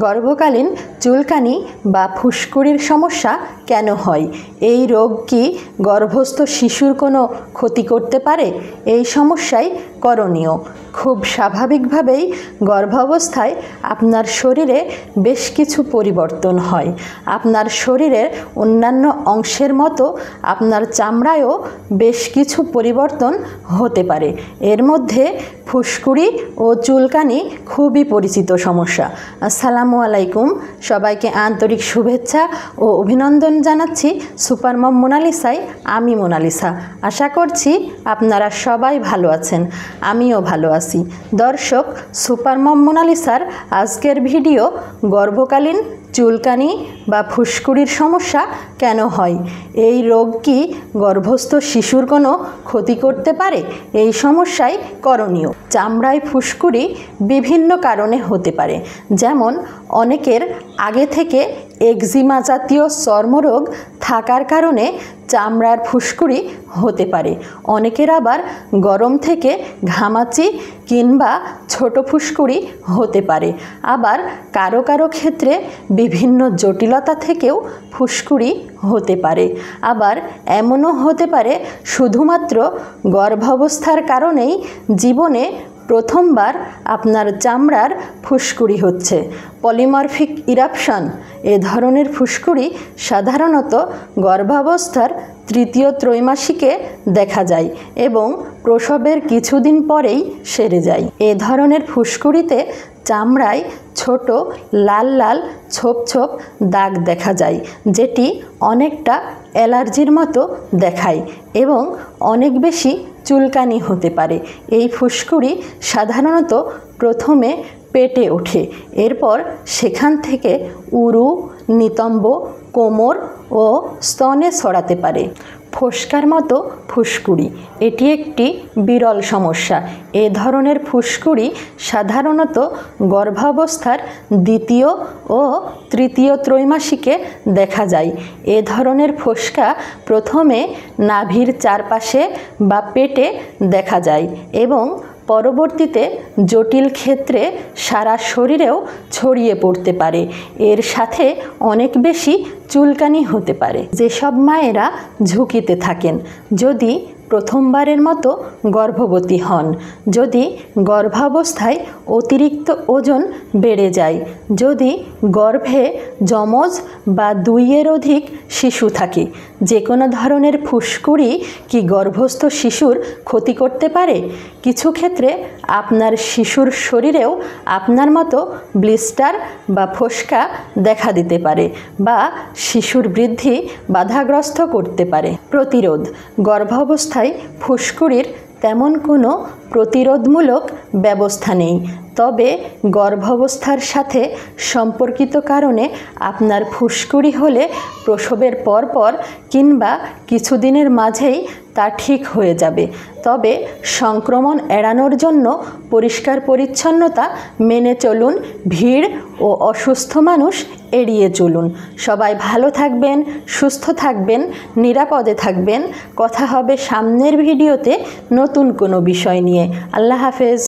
গর্ভকালীন চুলকানি বা ফুসকুড়ির সমস্যা কেন হয়? এই রোগ কি গর্ভস্থ শিশুর কোনো ক্ষতি করতে পারে? এই সমস্যায় করণীয়। খুব স্বাভাবিকভাবেই গর্ভাবস্থায় আপনার শরীরে বেশ কিছু পরিবর্তন হয়। আপনার শরীরের অন্যান্য অংশের মতো আপনার চামড়ায়ও বেশ কিছু পরিবর্তন হতে পারে। এর মধ্যে ফুসকুড়ি ও চুলকানি খুবই পরিচিত সমস্যা। আসসালামু আলাইকুম, সবাইকে আন্তরিক শুভেচ্ছা ও অভিনন্দন জানাচ্ছি সুপার মম মোনালিসায়। আমি মোনালিসা। আশা করছি আপনারা সবাই ভালো আছেন, আমিও ভালো আছি। দর্শক, সুপার মম মোনালিসার আজকের ভিডিও গর্ভকালীন চুলকানি বা ফুসকুড়ির সমস্যা কেন হয়? এই রোগ কি গর্ভস্থ শিশুর কোনো ক্ষতি করতে পারে? এই সমস্যায় করণীয়। চামড়ায় ফুসকুড়ি বিভিন্ন কারণে হতে পারে, যেমন অনেকের আগে থেকে একজিমা জাতীয় চর্মরোগ থাকার কারণে চামড়ার ফুসকুড়ি হতে পারে। অনেকের আবার গরম থেকে ঘামাচি কিংবা ছোট ফুসকুড়ি হতে পারে। আবার কারো কারো ক্ষেত্রে বিভিন্ন জটিলতা থেকেও ফুসকুড়ি হতে পারে। আবার এমনও হতে পারে শুধুমাত্র গর্ভাবস্থার কারণেই জীবনে প্রথমবার আপনার চামড়ার ফুসকুড়ি হচ্ছে। পলিমরফিক ইরাপশন এ ধরনের ফুসকুড়ি সাধারণত গর্ভাবস্থার তৃতীয় ত্রৈমাসিকে দেখা যায় এবং প্রসবের কিছুদিন পরেই সেরে যায়। এ ধরনের ফুসকুড়িতে চামড়ায় ছোট লাল লাল ছোপ ছোপ দাগ দেখা যায়, যেটি অনেকটা অ্যালার্জির মতো দেখায় এবং অনেক বেশি চুলকানি হতে পারে। এই ফুসকুড়ি সাধারণত প্রথমে পেটে ওঠে, এরপর সেখান থেকে উরু, নিতম্ব, কোমর ও স্তনে ছড়াতে পারে। ফোস্কার মতো ফুসকুড়ি এটি একটি বিরল সমস্যা। এ ধরনের ফুসকুড়ি সাধারণত গর্ভাবস্থার দ্বিতীয় ও তৃতীয় ত্রৈমাসিকে দেখা যায়। এ ধরনের ফোস্কা প্রথমে নাভির চারপাশে বা পেটে দেখা যায় এবং পরবর্তীতে জটিল ক্ষেত্রে সারা শরীরেও ছড়িয়ে পড়তে পারে। এর সাথে অনেক বেশি চুলকানি হতে পারে। যেসব মায়েরা ঝুঁকিতে থাকেন, যদি প্রথমবারের মতো গর্ভবতী হন, যদি গর্ভাবস্থায় অতিরিক্ত ওজন বেড়ে যায়, যদি গর্ভে যমজ বা দুইয়ের অধিক শিশু থাকে, যে কোনো ধরনের ফুসকুড়ি কি গর্ভস্থ শিশুর ক্ষতি করতে পারে? কিছু ক্ষেত্রে আপনার শিশুর শরীরেও আপনার মতো ব্লিস্টার বা ফোস্কা দেখা দিতে পারে বা শিশুর বৃদ্ধি বাধাগ্রস্ত করতে পারে। প্রতিরোধ। গর্ভাবস্থায় ফুসকুড়ির তেমন কোনো প্রতিরোধমূলক ব্যবস্থা নেই, তবে গর্ভাবস্থার সাথে সম্পর্কিত কারণে আপনার ফুসকুড়ি হলে প্রসবের পরপর কিংবা কিছুদিনের মাঝেই তা ঠিক হয়ে যাবে। তবে সংক্রমণ এড়ানোর জন্য পরিষ্কার পরিচ্ছন্নতা মেনে চলুন, ভিড় ও অসুস্থ মানুষ এড়িয়ে চলুন। সবাই ভালো থাকবেন, সুস্থ থাকবেন, নিরাপদে থাকবেন। কথা হবে সামনের ভিডিওতে নতুন কোনো বিষয় নিয়ে। আল্লাহ হাফেজ।